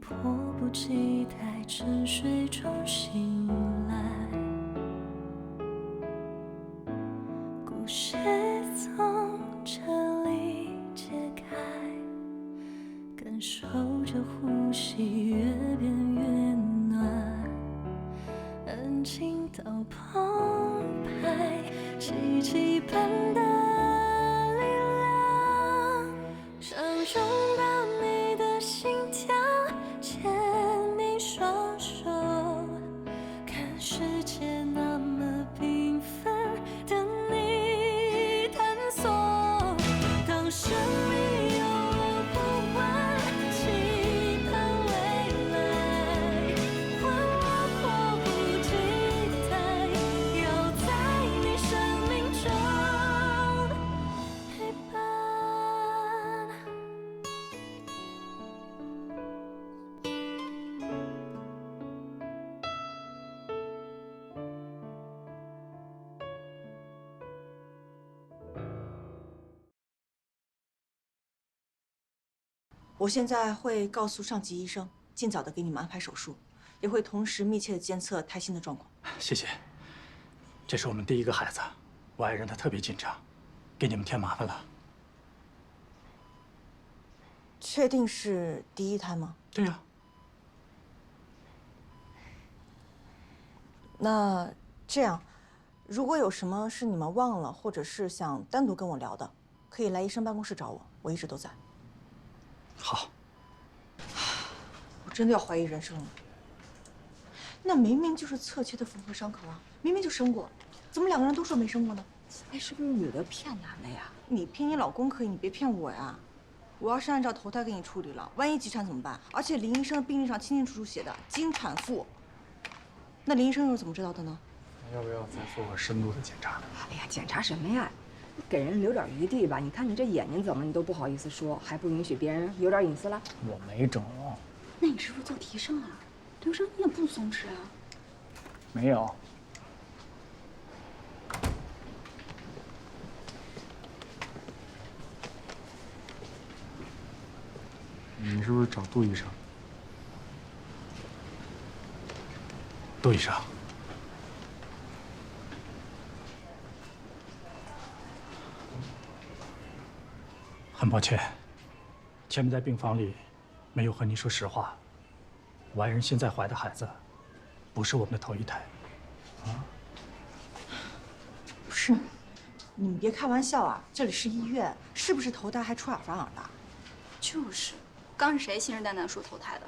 迫不及待沉睡中醒来，故事从这里揭开，感受着呼吸越变越暖，安静到澎湃，奇迹般的力量，想拥抱你的心跳，牵你双手，看世界那么缤纷，等你探索。当生命有了呼唤，期盼未来，换我迫不及待，要在你生命中陪伴。我现在会告诉上级医生，尽早的给你们安排手术，也会同时密切的监测胎心的状况。谢谢。这是我们第一个孩子，我爱人她特别紧张，给你们添麻烦了。确定是第一胎吗？对呀。那这样，如果有什么是你们忘了，或者是想单独跟我聊的，可以来医生办公室找我，我一直都在。好。我真的要怀疑人生了。那明明就是侧切的缝合伤口啊，明明就生过，怎么两个人都说没生过呢？哎，是不是女的骗男的呀？你骗你老公可以，你别骗我呀！我要是按照头胎给你处理了，万一急产怎么办？而且林医生的病历上清清楚楚写的经产妇，那林医生又是怎么知道的呢？要不要再做个深度的检查？哎呀，检查什么呀？你给人留点余地吧。你看你这眼睛怎么你都不好意思说，还不允许别人有点隐私了？我没整。那你是不是做提升了？刘生你也不松弛啊。没有。你是不是找杜医生？杜医生，很抱歉，前面在病房里没有和您说实话。我爱人现在怀的孩子，不是我们的头一胎。不是，你们别开玩笑啊！这里是医院，是不是头胎还出尔反尔的？就是，刚是谁信誓旦旦说投胎的？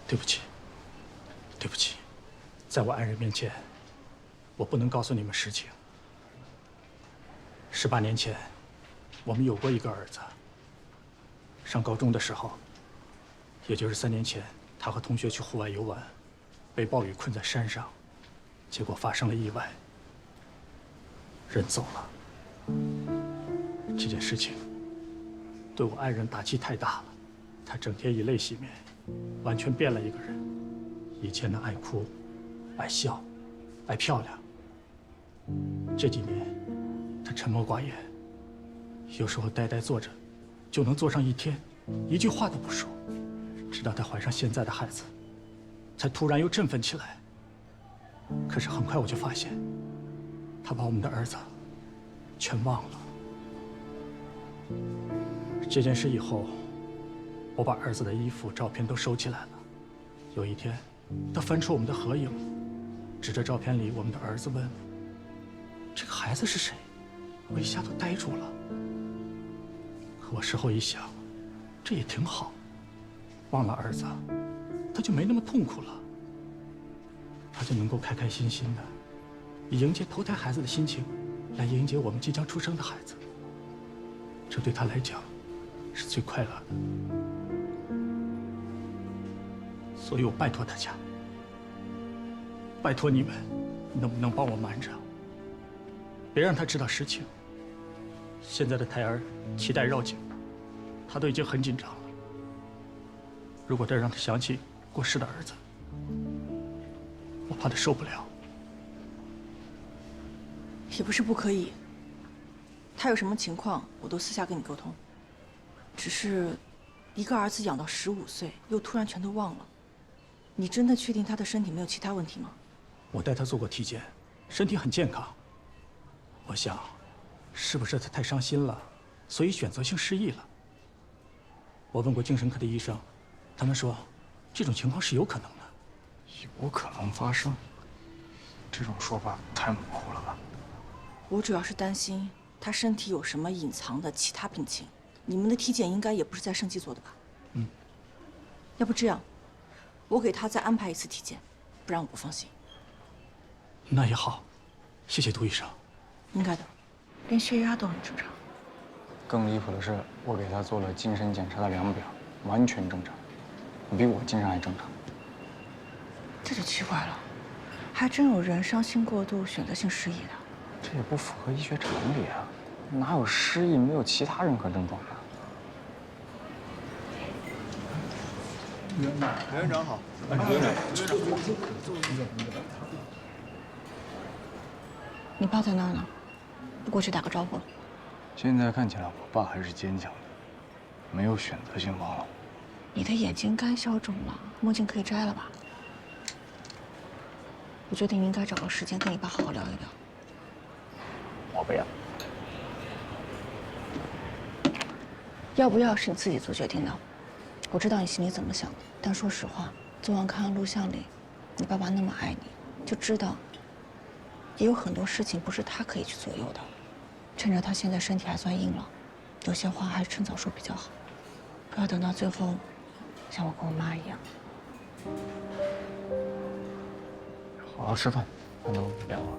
对不起，对不起，在我爱人面前，我不能告诉你们实情。18年前，我们有过一个儿子。上高中的时候，也就是3年前，他和同学去户外游玩，被暴雨困在山上，结果发生了意外，人走了。这件事情对我爱人打击太大了，他整天以泪洗面，完全变了一个人。以前的爱哭、爱笑、爱漂亮，这几年他沉默寡言，有时候呆呆坐着，就能坐上一天，一句话都不说。直到她怀上现在的孩子，才突然又振奋起来。可是很快我就发现，她把我们的儿子全忘了。这件事以后，我把儿子的衣服、照片都收起来了。有一天，他翻出我们的合影，指着照片里我们的儿子问：“这个孩子是谁？”我一下都呆住了。可我事后一想，这也挺好，忘了儿子，他就没那么痛苦了，他就能够开开心心的，以迎接投胎孩子的心情，来迎接我们即将出生的孩子。这对他来讲，是最快乐的。所以我拜托大家，拜托你们，能不能帮我瞒着，别让他知道实情。现在的胎儿脐带绕颈，他都已经很紧张了。如果再让他想起过世的儿子，我怕他受不了。也不是不可以，他有什么情况，我都私下跟你沟通。只是，一个儿子养到15岁，又突然全都忘了，你真的确定他的身体没有其他问题吗？我带他做过体检，身体很健康。我想，是不是他太伤心了，所以选择性失忆了？我问过精神科的医生，他们说，这种情况是有可能的。有可能发生？这种说法太模糊了吧？我主要是担心他身体有什么隐藏的其他病情。你们的体检应该也不是在胜基做的吧？嗯。要不这样，我给他再安排一次体检，不然我不放心。那也好，谢谢杜医生。应该的，连血压都很正常。更离谱的是，我给他做了精神检查的量表，完全正常，比我精神还正常。这就奇怪了，还真有人伤心过度、选择性失忆的。这也不符合医学常理啊！哪有失忆没有其他任何症状的？刘院长好。你爸在那儿呢，不过去打个招呼？现在看起来，我爸还是坚强的，没有选择性忘了我。你的眼睛该消肿了，墨镜可以摘了吧？我觉得你应该找个时间跟你爸好好聊一聊。我不要。要不要是你自己做决定的。我知道你心里怎么想的，但说实话，昨晚看录像里，你爸爸那么爱你，就知道也有很多事情不是他可以去左右的。趁着他现在身体还算硬朗，有些话还是趁早说比较好，不要等到最后像我跟我妈一样。好好吃饭，还能聊啊。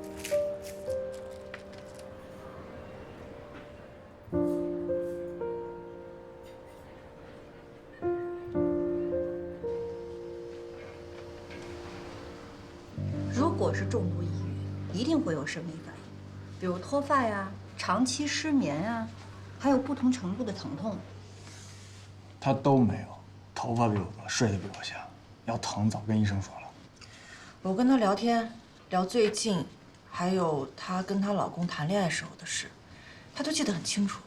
如果是重度抑郁，一定会有生理反应，比如脱发呀、长期失眠呀，还有不同程度的疼痛。他都没有，头发比我多，睡得比我香，要疼早跟医生说了。我跟她聊天，聊最近，还有她跟她老公谈恋爱时候的事，她都记得很清楚。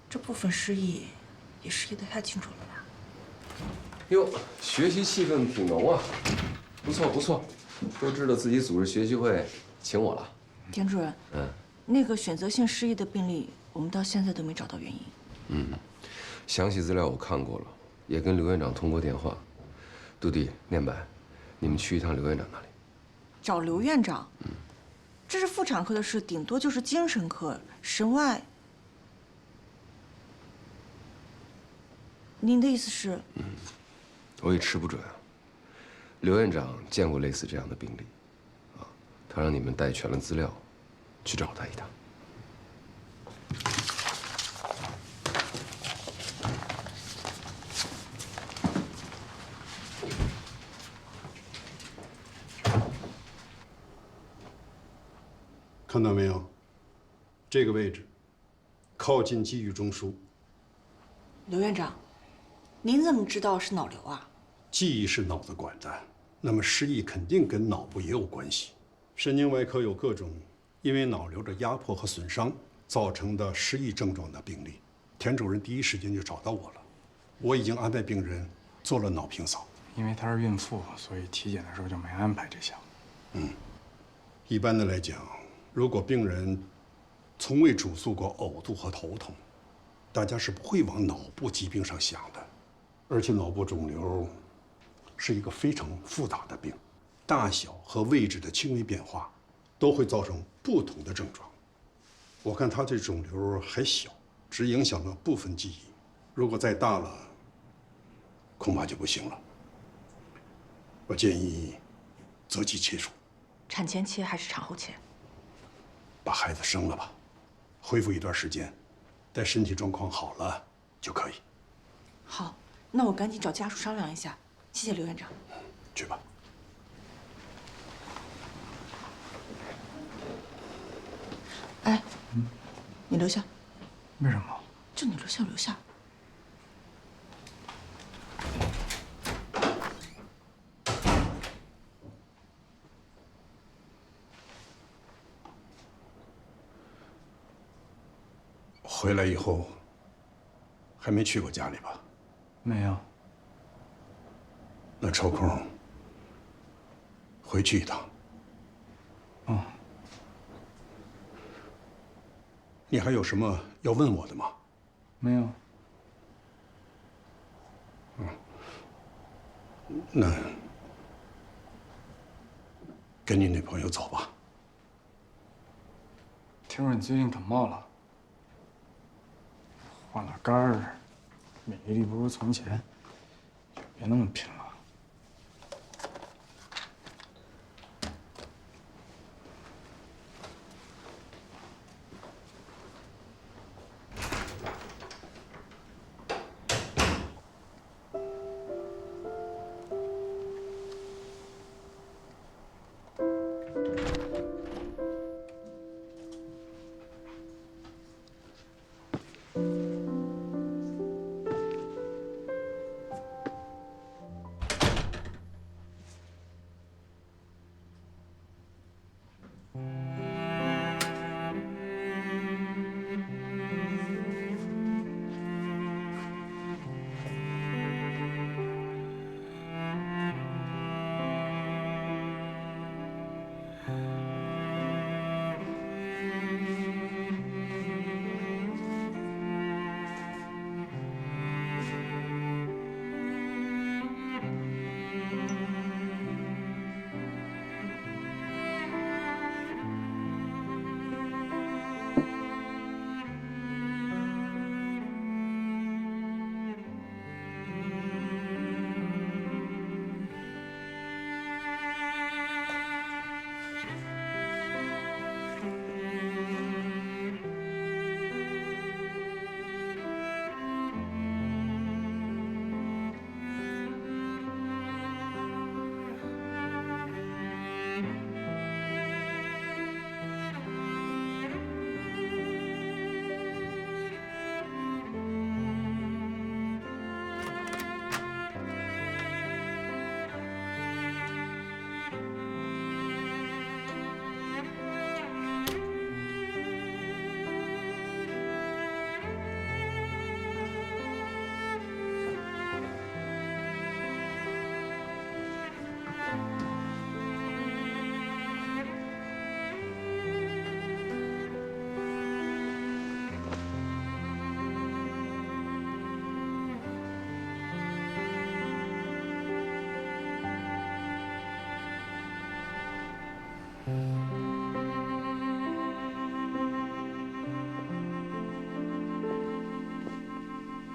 这部分失忆，也失忆得太清楚了吧？哟，学习气氛挺浓啊，不错不错，都知道自己组织学习会，请我了。田主任，那个选择性失忆的病例，我们到现在都没找到原因。详细资料我看过了，也跟刘院长通过电话。杜弟、念白，你们去一趟刘院长那里。找刘院长？这是妇产科的事，顶多就是精神科，神外。您的意思是？我也吃不准啊。刘院长见过类似这样的病例，他让你们带全了资料，去找他一趟。看到没有？这个位置，靠近肌域中枢。刘院长，您怎么知道是脑瘤啊？记忆是脑子管的，那么失忆肯定跟脑部也有关系。神经外科有各种因为脑瘤的压迫和损伤造成的失忆症状的病例。田主任第一时间就找到我了，我已经安排病人做了脑平扫。因为她是孕妇，所以体检的时候就没安排这项。一般的来讲，如果病人从未主诉过呕吐和头痛，大家是不会往脑部疾病上想的。而且脑部肿瘤是一个非常复杂的病，大小和位置的轻微变化都会造成不同的症状。我看他这肿瘤还小，只影响了部分记忆，如果再大了，恐怕就不行了。我建议择机切除。产前切还是产后切？把孩子生了吧，恢复一段时间，待身体状况好了就可以。好，那我赶紧找家属商量一下。谢谢刘院长。去吧。哎，你留下。为什么？就你留下留下。回来以后，还没去过家里吧？没有。那抽空回去一趟。哦。你还有什么要问我的吗？没有。那跟你女朋友走吧。听说你最近感冒了，换了肝儿，免疫力不如从前，就别那么拼了。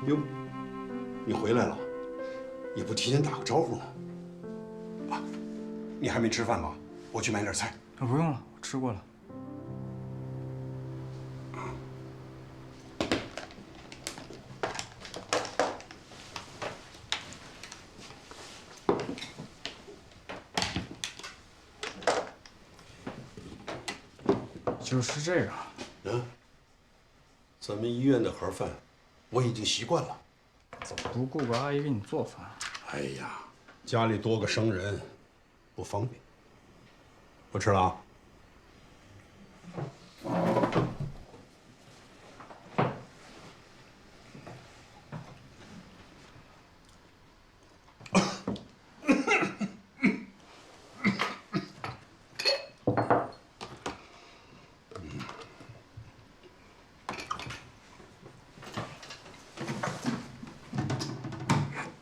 哟，你回来了，也不提前打个招呼呢。啊，你还没吃饭吧？我去买点菜。不用了，我吃过了。就是这个。嗯，咱们医院的盒饭，我已经习惯了。怎么不雇个阿姨给你做饭？哎呀，家里多个生人，不方便。不吃了啊。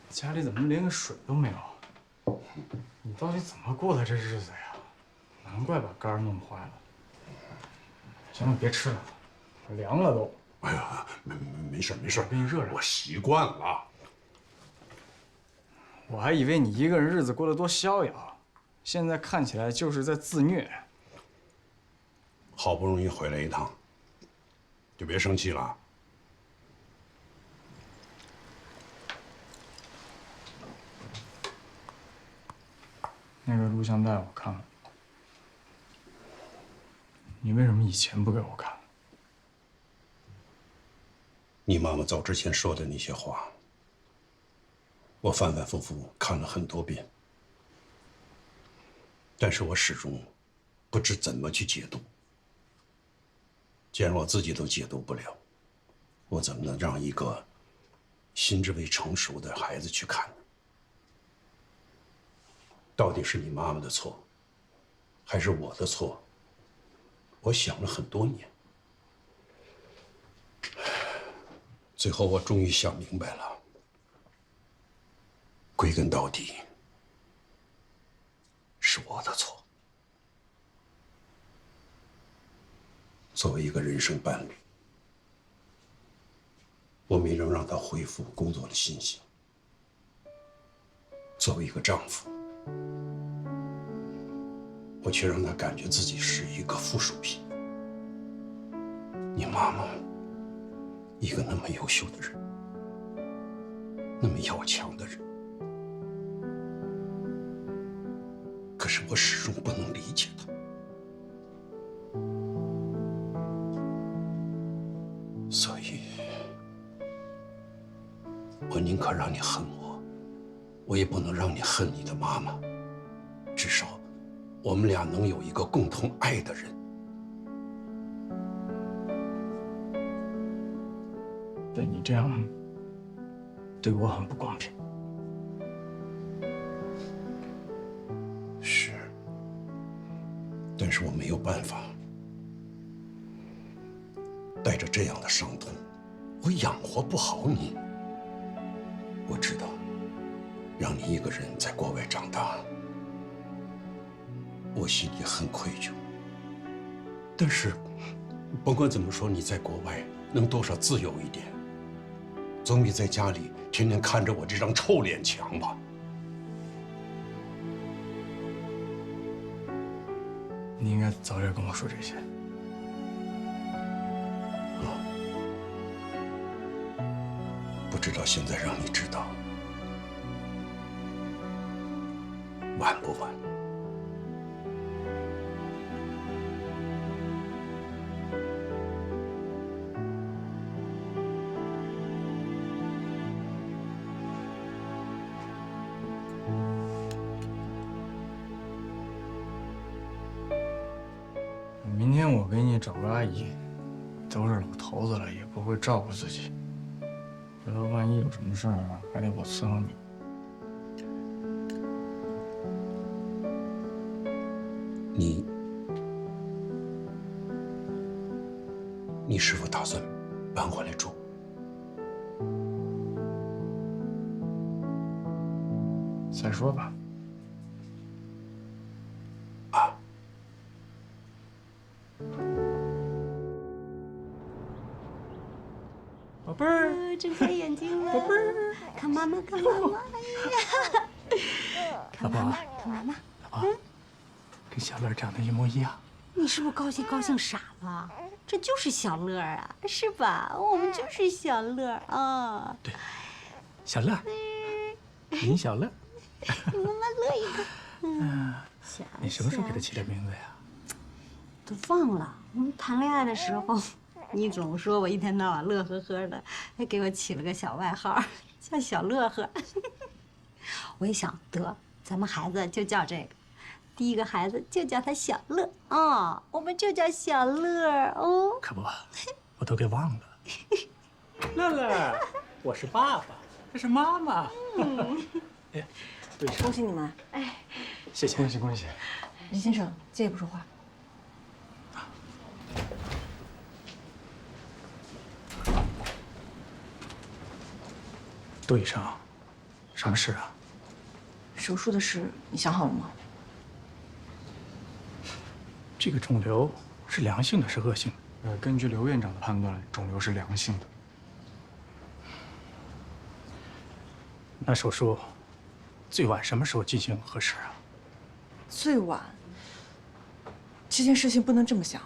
家里怎么连个水都没有？你到底怎么过的这日子呀？难怪把肝弄坏了。行了，别吃了，凉了都。哎呀，没事没事，给你热热。我习惯了。我还以为你一个人日子过得多逍遥，现在看起来就是在自虐。好不容易回来一趟，就别生气了。那个录像带我看了，你为什么以前不给我看？你妈妈走之前说的那些话，我反反复复看了很多遍，但是我始终不知怎么去解读。既然我自己都解读不了，我怎么能让一个心智未成熟的孩子去看。到底是你妈妈的错，还是我的错？我想了很多年，最后我终于想明白了。归根到底，是我的错。作为一个人生伴侣，我没能让她恢复工作的信心。作为一个丈夫，我却让她感觉自己是一个附属品。你妈妈，一个那么优秀的人，那么要强的人，可是我始终不能理解她。所以，我宁可让你恨我，我也不能让你恨你的妈妈。至少，我们俩能有一个共同爱的人。但你这样对我很不公平。是，但是我没有办法。带着这样的伤痛，我养活不好你。我知道，让你一个人在国外长大，我心里很愧疚。但是，甭管怎么说，你在国外能多少自由一点，总比在家里天天看着我这张臭脸强吧？你应该早点跟我说这些。不知道现在让你知道，晚不晚？明天我给你找个阿姨，都是老头子了，也不会照顾自己。回头万一有什么事儿，还得我伺候你。你是否打算搬回来住？再说吧。宝贝儿，睁开眼睛了，宝贝儿，看妈妈，看妈妈，老婆，看妈妈。老婆，跟小乐长得一模一样。你是不是高兴傻了？这就是小乐啊，是吧？我们就是小乐啊。对，小乐，林小乐。给妈妈乐一个。你什么时候给他起的名字呀？都忘了，我们谈恋爱的时候，你总说我一天到晚乐呵呵的，还给我起了个小外号，叫小乐呵。我一想，得，咱们孩子就叫这个。第一个孩子就叫他小乐啊，我们就叫小乐哦。可不，我都给忘了。乐乐，我是爸爸，这是妈妈。哎，对上。恭喜你们！哎，谢谢，恭喜恭喜！林先生，借一步说话。杜医生，什么事啊？手术的事你想好了吗？这个肿瘤是良性的，是恶性的？根据刘院长的判断，肿瘤是良性的。那手术最晚什么时候进行合适啊？最晚。这件事情不能这么想，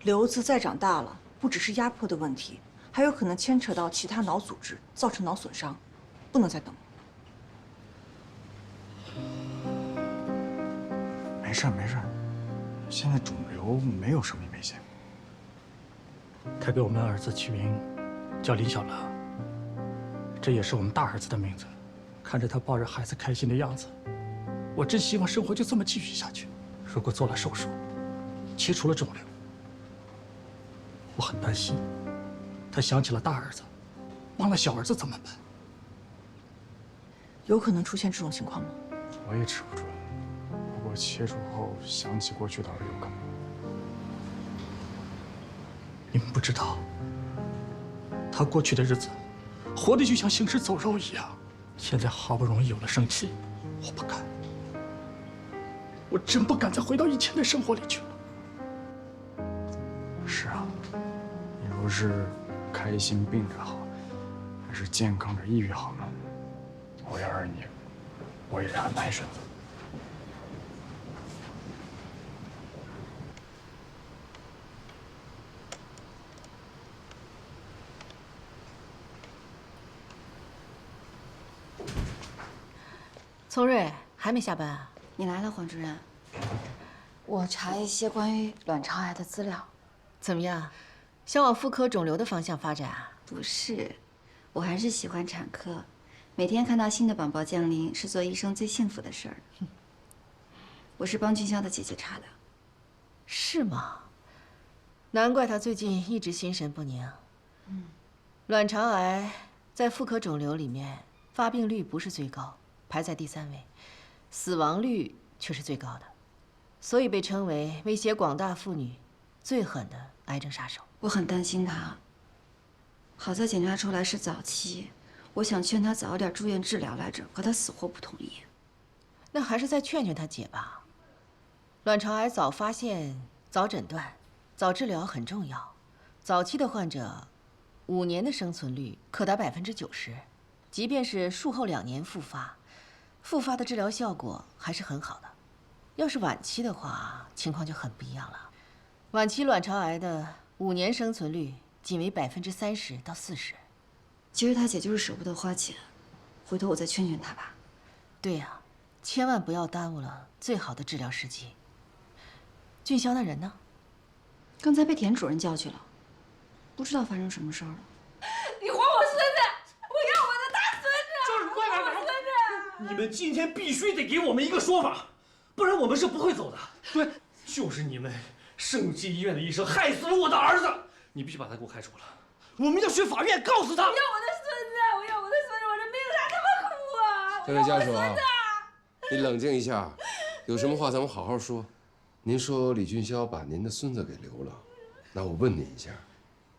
瘤子再长大了，不只是压迫的问题，还有可能牵扯到其他脑组织，造成脑损伤，不能再等了。没事没事，现在肿瘤没有生命危险。他给我们儿子取名叫林小乐，这也是我们大儿子的名字。看着他抱着孩子开心的样子，我真希望生活就这么继续下去。如果做了手术，切除了肿瘤，我很担心他想起了大儿子，忘了小儿子怎么办？有可能出现这种情况吗？我也吃不准，不过切除后想起过去倒是有可能。你们不知道，他过去的日子，活得就像行尸走肉一样。现在好不容易有了生气，我不敢，我真不敢再回到以前的生活里去了。是啊，你说是开心病着好，还是健康着抑郁好呢？我要是你，我也是很难选择。聪瑞还没下班啊？你来了，黄主任。我查一些关于卵巢癌的资料。怎么样？想往妇科肿瘤的方向发展啊？不是，我还是喜欢产科。每天看到新的宝宝降临，是做医生最幸福的事儿。我是帮俊霄的姐姐查的。是吗？难怪他最近一直心神不宁。卵巢癌在妇科肿瘤里面发病率不是最高，排在第3位，死亡率却是最高的，所以被称为威胁广大妇女最狠的癌症杀手。我很担心他，好在检查出来是早期，我想劝他早点住院治疗来着，可他死活不同意。那还是再劝劝他姐吧。卵巢癌早发现、早诊断、早治疗很重要。早期的患者，5年的生存率可达90%，即便是术后2年复发，复发的治疗效果还是很好的。要是晚期的话，情况就很不一样了。晚期卵巢癌的5年生存率仅为30%到40%。其实他姐就是舍不得花钱，回头我再劝劝他吧。对呀，千万不要耽误了最好的治疗时机。俊霄那人呢？刚才被田主任叫去了，不知道发生什么事儿了。你还我孙子！我要我的大孙子！就是快点！我孙子！你们今天必须得给我们一个说法，不然我们是不会走的。对，就是你们圣济医院的医生害死了我的儿子，你必须把他给我开除了。我们要去法院告诉他。我要我的孙子！我要我的孙子！我这命咋这么苦啊！这位家属啊，你冷静一下，有什么话咱们好好说。您说李俊霄把您的孙子给留了，那我问您一下，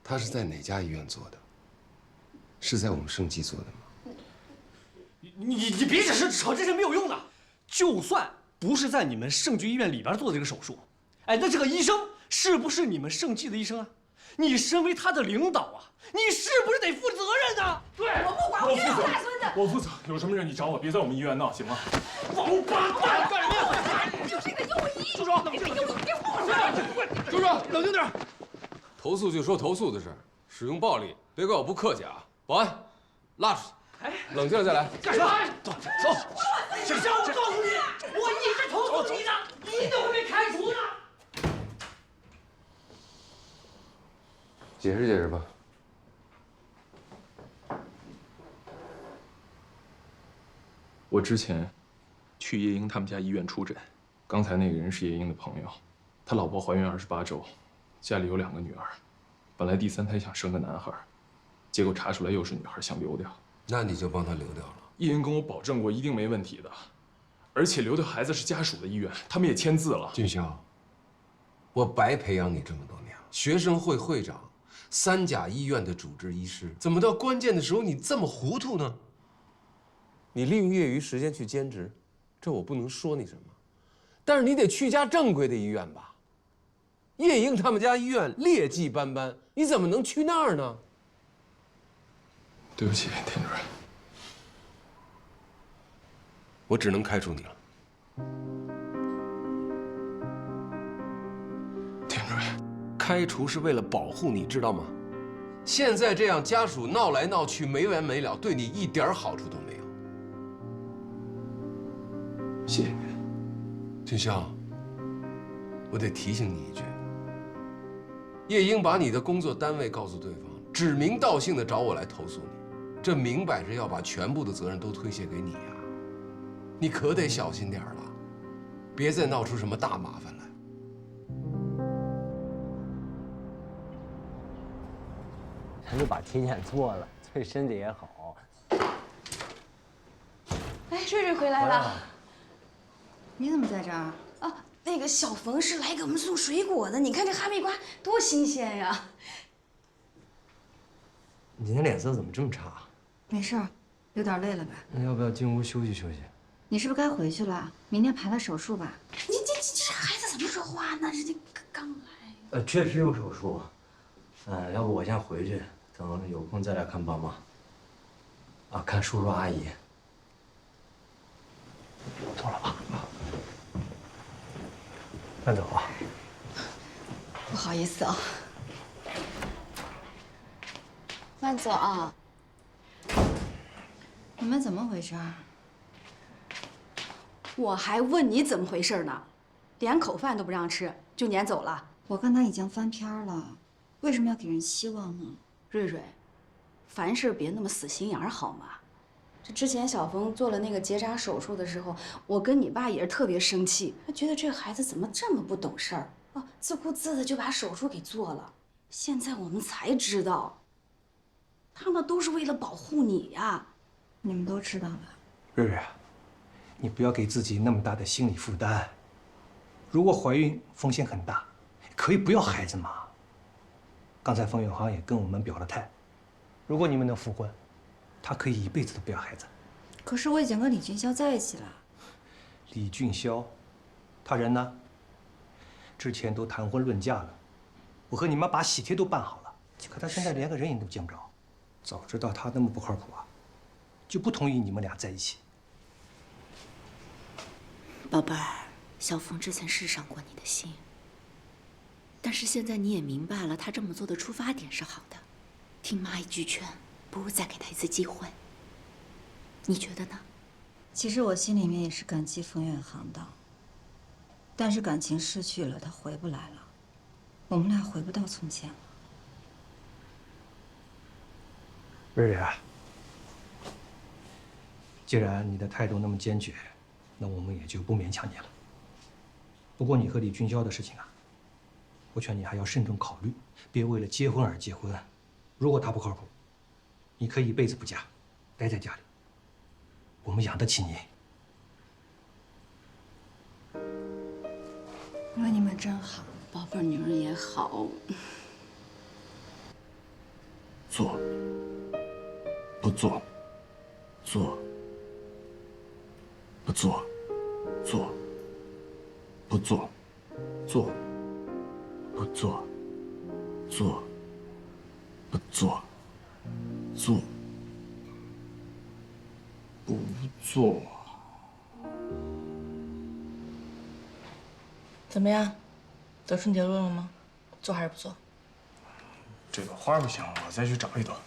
他是在哪家医院做的？是在我们圣济做的吗？你别只是吵这些没有用的，就算不是在你们圣济医院里边做的这个手术，哎，那这个医生是不是你们圣济的医生啊？你身为他的领导啊，你是不是得负责任呢？对，我不管，我要我大孙子。我负责，有什么事你找我，别在我们医院闹，行吗？王八蛋，干什么呀？就是一个右医。住手！冷静！别胡说！住手！冷静点。投诉就说投诉的事，使用暴力，别怪我不客气啊！保安，拉出去。哎，冷静了再来。干什么？走。小肖，我告诉你，我一直投诉你的，你一定会被开除的。解释解释吧。我之前去叶英他们家医院出诊，刚才那个人是叶英的朋友，他老婆怀孕28周，家里有2个女儿，本来第3胎想生个男孩，结果查出来又是女孩，想流掉。那你就帮他流掉了。叶英跟我保证过一定没问题的，而且流掉孩子是家属的意愿，他们也签字了。俊霄，我白培养你这么多年了，学生会会长，3甲医院的主治医师，怎么到关键的时候你这么糊涂呢？你利用业余时间去兼职，这我不能说你什么，但是你得去家正规的医院吧。叶英他们家医院劣迹斑斑，你怎么能去那儿呢？对不起，田主任，我只能开除你了。田主任，开除是为了保护你，知道吗？现在这样家属闹来闹去没完没了，对你一点好处都没有。谢谢您。俊霄，我得提醒你一句，叶英把你的工作单位告诉对方，指名道姓的找我来投诉你，这明摆着要把全部的责任都推卸给你呀！你可得小心点了，别再闹出什么大麻烦来。他就把体检做了，对身体也好。哎，瑞瑞回来了。你怎么在这儿？啊，那个小冯是来给我们送水果的，你看这哈密瓜多新鲜呀！你今天脸色怎么这么差？没事儿，有点累了吧？那要不要进屋休息休息？你是不是该回去了？明天排了手术吧？你这孩子怎么说话呢？人家刚来。确实有手术。要不我先回去，等有空再来看爸妈。啊，看叔叔阿姨。走了吧。慢走啊。不好意思啊。慢走啊。你们怎么回事？我还问你怎么回事呢，连口饭都不让吃，就撵走了。我看他已经翻篇了，为什么要给人希望呢？瑞瑞，凡事别那么死心眼儿好吗？这之前小峰做了那个结扎手术的时候，我跟你爸也是特别生气，他觉得这个孩子怎么这么不懂事儿啊，自顾自的就把手术给做了。现在我们才知道，他们都是为了保护你呀。你们都知道吧？瑞瑞，你不要给自己那么大的心理负担。如果怀孕风险很大，可以不要孩子嘛。刚才冯远航也跟我们表了态，如果你们能复婚，他可以一辈子都不要孩子。可是我已经跟李俊霄在一起了。李俊霄，他人呢？之前都谈婚论嫁了，我和你妈把喜帖都办好了，可他现在连个人影都见不着。早知道他那么不靠谱啊，就不同意你们俩在一起。宝贝儿，小峰之前是伤过你的心，但是现在你也明白了，他这么做的出发点是好的。听妈一句劝，不如再给他一次机会。你觉得呢？其实我心里面也是感激冯远航的，但是感情失去了，他回不来了，我们俩回不到从前了。瑞瑞啊，既然你的态度那么坚决，那我们也就不勉强你了。不过你和李俊霄的事情啊，我劝你还要慎重考虑，别为了结婚而结婚。如果他不靠谱，你可以一辈子不嫁，待在家里，我们养得起你。我说你们真好，宝贝儿女儿也好。做，不做，做，不做，做，不做，做，不做，做，不做，做，不做。怎么样，得出结论了吗？做还是不做？这个花不行，我再去找一朵。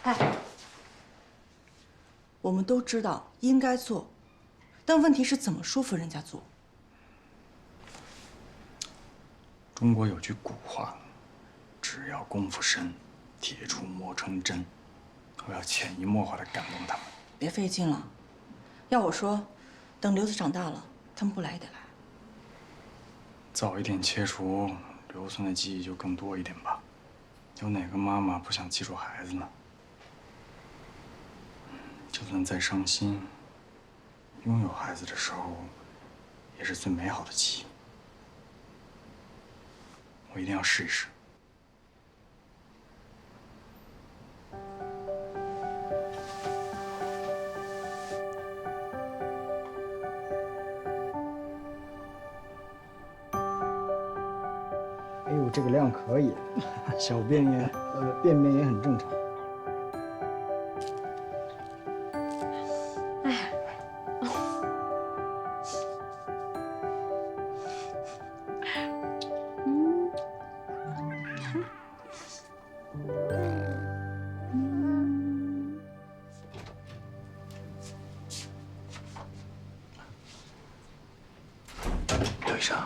哎，我们都知道应该做，但问题是怎么说服人家做？中国有句古话，只要功夫深，铁杵磨成针。我要潜移默化地感动他们。别费劲了，要我说，等刘子长大了，他们不来也得来。早一点切除，留存的记忆就更多一点吧。有哪个妈妈不想记住孩子呢？就算再伤心，拥有孩子的时候，也是最美好的记忆。我一定要试一试。哎呦，这个量可以，小便也便便也很正常。刘医生，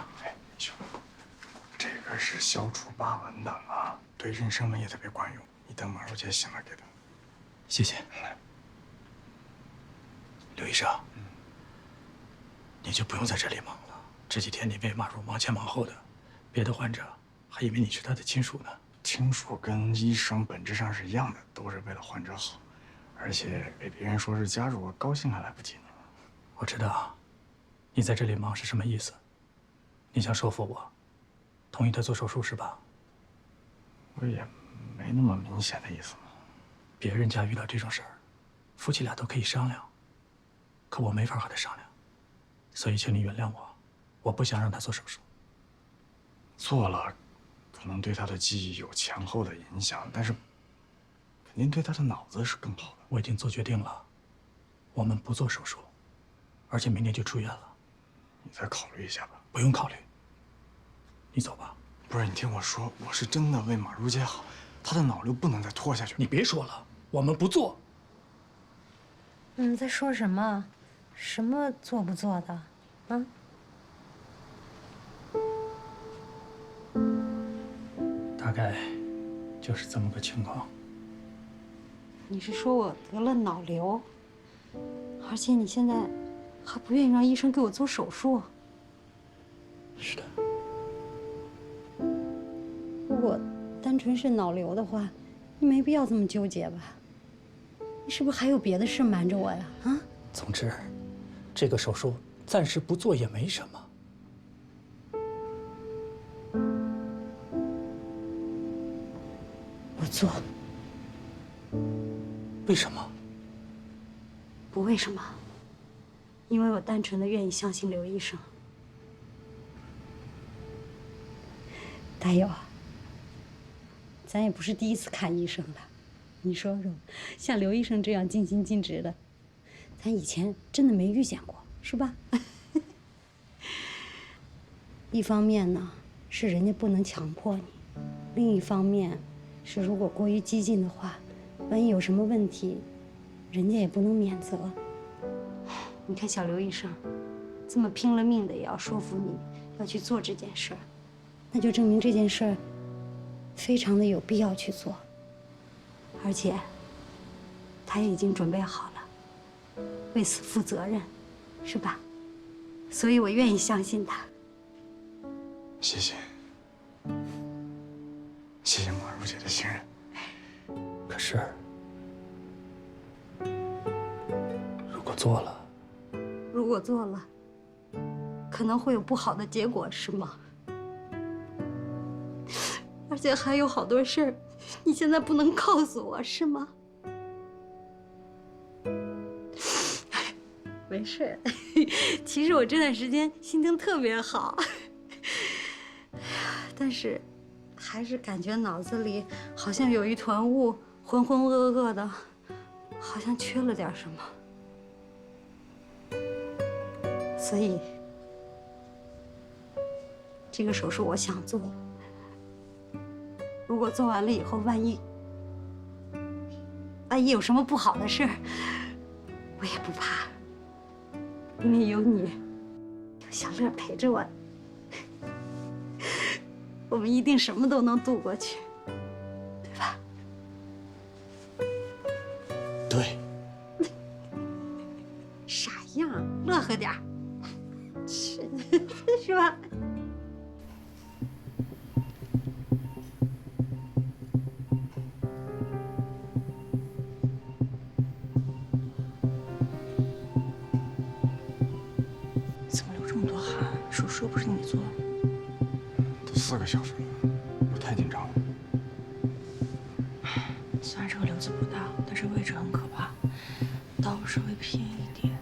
这个是消除疤纹的啊，对妊娠纹也特别管用。你等马如姐醒了给她。谢谢。刘医生，你就不用在这里忙了。这几天你为马如忙前忙后的，别的患者还以为你是他的亲属呢。听说跟医生本质上是一样的，都是为了患者好，而且给别人说是家属，我高兴还来不及呢。我知道，你在这里忙是什么意思？你想说服我，同意他做手术是吧？我也没那么明显的意思嘛。别人家遇到这种事儿，夫妻俩都可以商量，可我没法和他商量，所以请你原谅我，我不想让他做手术。做了，可能对他的记忆有前后的影响，但是肯定对他的脑子是更好的。我已经做决定了，我们不做手术，而且明天就出院了。你再考虑一下吧。不用考虑，你走吧。不是，你听我说，我是真的为马如姐好，她的脑瘤不能再拖下去。你别说了，我们不做。你们在说什么？什么做不做的？啊？大概就是这么个情况。你是说我得了脑瘤，而且你现在还不愿意让医生给我做手术？是的。如果单纯是脑瘤的话，你没必要这么纠结吧？你是不是还有别的事瞒着我呀？啊？总之，这个手术暂时不做也没什么。我做。为什么？不为什么，因为我单纯的愿意相信刘医生。大佑啊，咱也不是第一次看医生了，你说说，像刘医生这样尽心尽职的，咱以前真的没遇见过，是吧？一方面呢，是人家不能强迫你；另一方面，是如果过于激进的话，万一有什么问题，人家也不能免责。你看小刘医生，这么拼了命的也要说服你要去做这件事儿，那就证明这件事儿非常的有必要去做，而且他也已经准备好了，为此负责任，是吧？所以我愿意相信他。谢谢，谢谢马如姐的信任。可是，如果做了，可能会有不好的结果，是吗？而且还有好多事儿，你现在不能告诉我，是吗？没事，其实我这段时间心情特别好，但是还是感觉脑子里好像有一团雾，浑浑噩噩的，好像缺了点什么。所以，这个手术我想做。如果做完了以后，万一有什么不好的事儿，我也不怕，因为有你，有小乐陪着我，我们一定什么都能度过去，对吧？对。傻样，乐呵点儿，是吧？怎么流这么多汗？手术又不是你做。都4个小时了，我太紧张了。虽然这个瘤子不大，但是位置很可怕，刀稍微偏一点，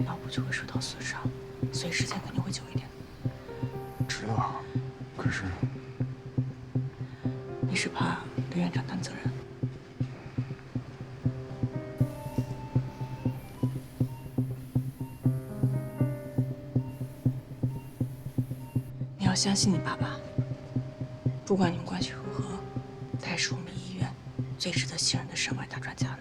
脑部就会受到损伤，所以时间肯定会久一点。知道，可是你是怕刘院长担责任？你要相信你爸爸，不管你们关系如何，他也是我们医院最值得信任的省外大专家呢。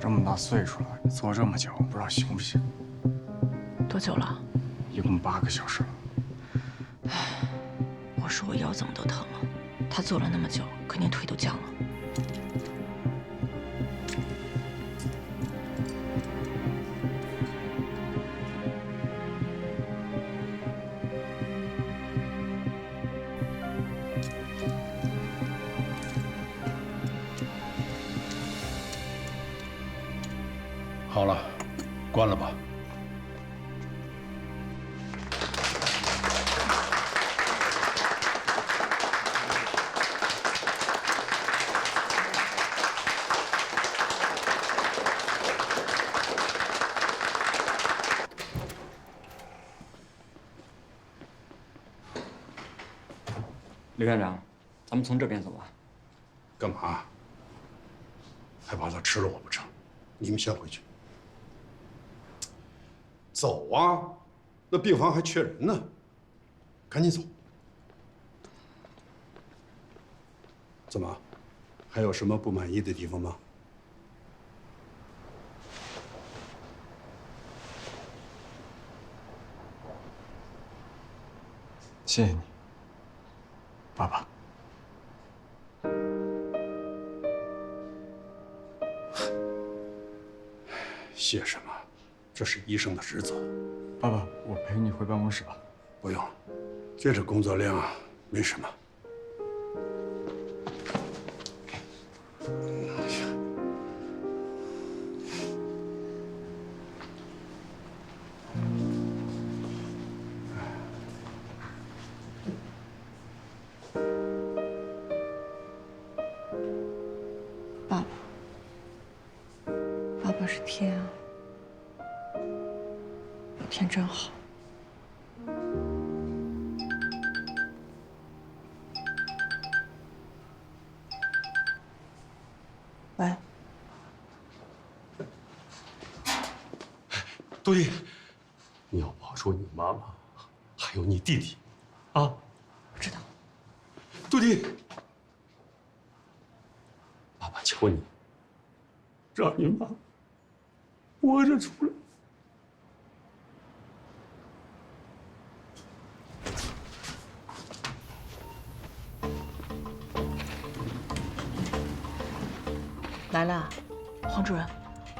这么大岁数了，做这么久，不知道行不行？多久了？一共8个小时了。我说我腰怎么都疼了，他坐了那么久，肯定腿都僵了。好了，关了吧。刘院长，咱们从这边走吧。干嘛？还怕他吃了我不成？你们先回去。走啊，那病房还缺人呢，赶紧走。怎么，还有什么不满意的地方吗？谢谢你，爸爸。谢什么？这是医生的职责。爸爸，我陪你回办公室吧。不用了，这工作量没什么。爸爸，爸爸是天啊，有天真好。喂，杜弟，你要保住你妈妈，还有你弟弟，啊！我知道。杜弟，爸爸求你，让你妈活着出来。来了，黄主任，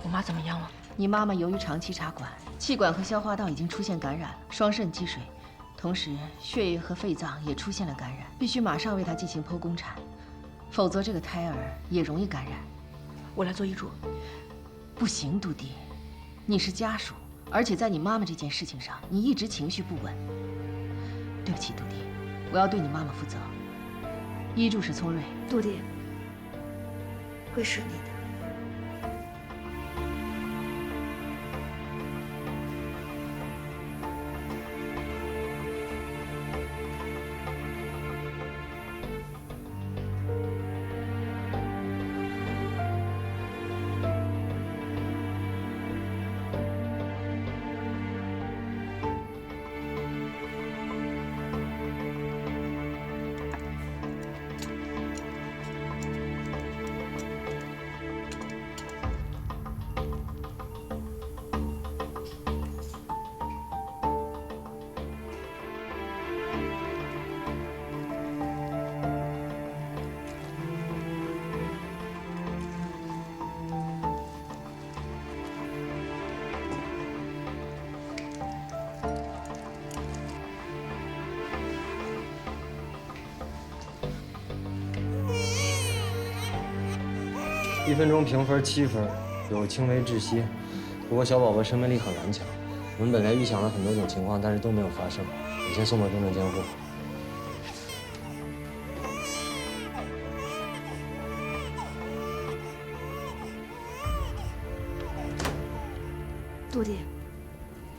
我妈怎么样了？你妈妈由于长期插管，气管和消化道已经出现感染，双肾积水，同时血液和肺脏也出现了感染，必须马上为她进行剖宫产，否则这个胎儿也容易感染。我来做医嘱。不行，杜迪，你是家属，而且在你妈妈这件事情上，你一直情绪不稳。对不起，杜迪，我要对你妈妈负责。医助是聪瑞。杜迪，会顺利的。1分钟评分7分，有轻微窒息。不过小宝宝生命力很顽强。我们本来预想了很多种情况，但是都没有发生。我先送到重症监护。杜迪，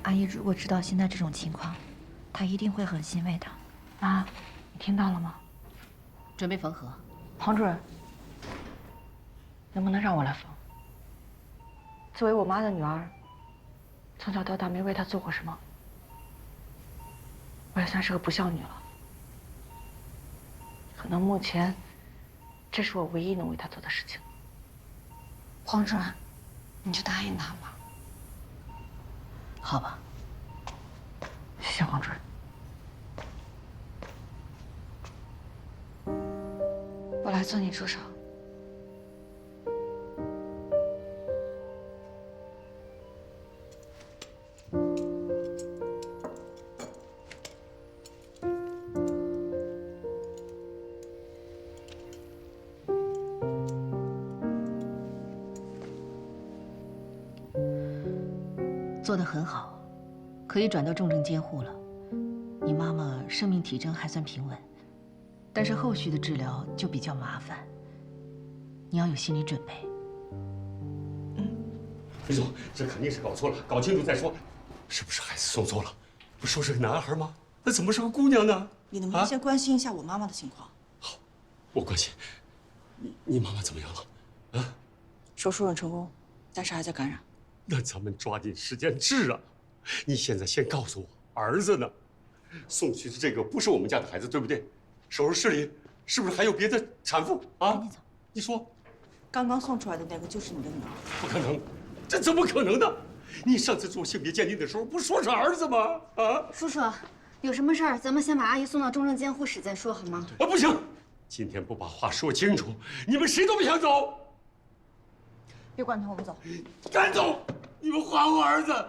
阿姨如果知道现在这种情况，她一定会很欣慰的。妈，你听到了吗？准备缝合。黄主任，能不能让我来缝？作为我妈的女儿，从小到大没为她做过什么，我也算是个不孝女了。可能目前，这是我唯一能为她做的事情。黄主任，你就答应她吧。好吧。谢谢黄主任。来做你助手。做得很好，可以转到重症监护了。你妈妈生命体征还算平稳，但是后续的治疗就比较麻烦，你要有心理准备。李总，这肯定是搞错了，搞清楚再说。是不是孩子送错了？不说是个男孩吗？那怎么是个姑娘呢？你能不能先关心一下我妈妈的情况？我关心。你妈妈怎么样了？啊？手术很成功，但是还在感染。那咱们抓紧时间治啊！你现在先告诉我，儿子呢？送去的这个不是我们家的孩子，对不对？手术室里是不是还有别的产妇啊？你说，刚刚送出来的那个就是你的女儿？不可能，这怎么可能呢？你上次做性别鉴定的时候不说是儿子吗？啊，叔叔，有什么事儿咱们先把阿姨送到重症监护室再说好吗？啊，不行，今天不把话说清楚，你们谁都别想走。别管他，我们走。赶走！你们还我儿子！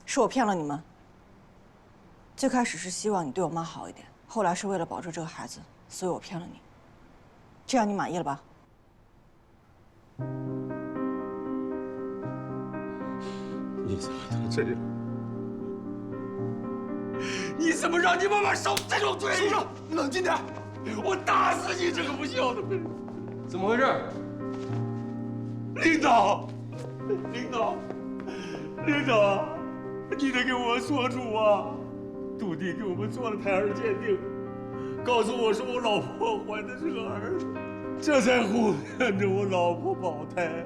是我骗了你们。最开始是希望你对我妈好一点，后来是为了保住这个孩子，所以我骗了你。这样你满意了吧？你怎么能这样？你怎么让你妈妈受这种罪？叔叔，冷静点！我打死你这个不孝的人！怎么回事？领导，领导，领导，你得给我说出啊！杜迪给我们做了胎儿鉴定，告诉我说我老婆怀的是个儿子，这才胡骗着我老婆保胎，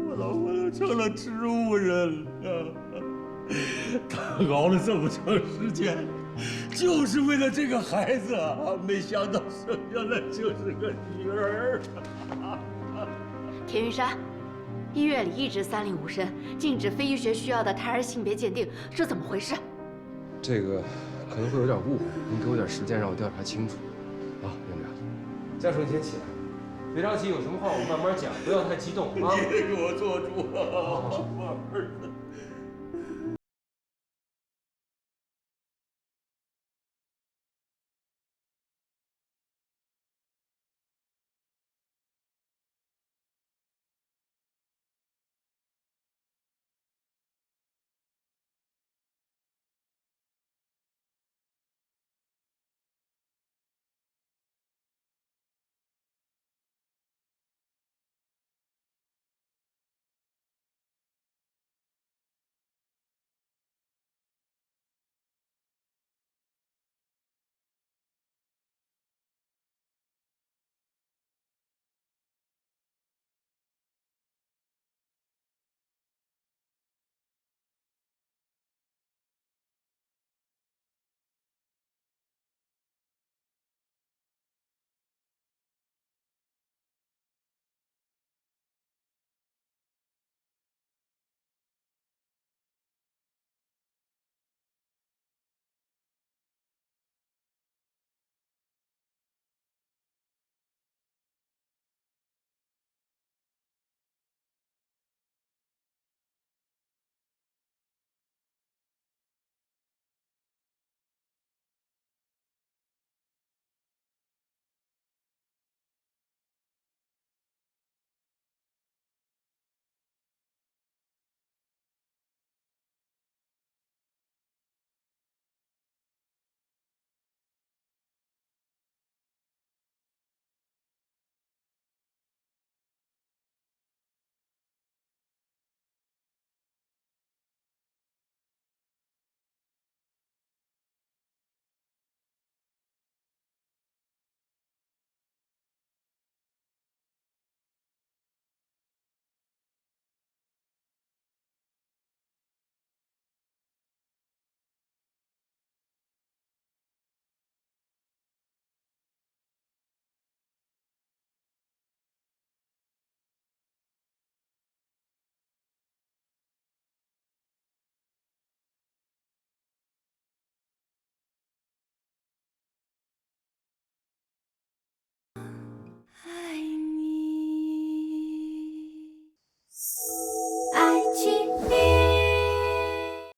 我老婆都成了植物人了。他熬了这么长时间，就是为了这个孩子啊！没想到生下来就是个女儿。田云山，医院里一直三令五申，禁止非医学需要的胎儿性别鉴定，这怎么回事？这个可能会有点误会，您给我点时间让我调查清楚。啊，院长，家属你先起来，别着急，有什么话我们慢慢讲，不要太激动啊！你得给我做主啊！我儿子。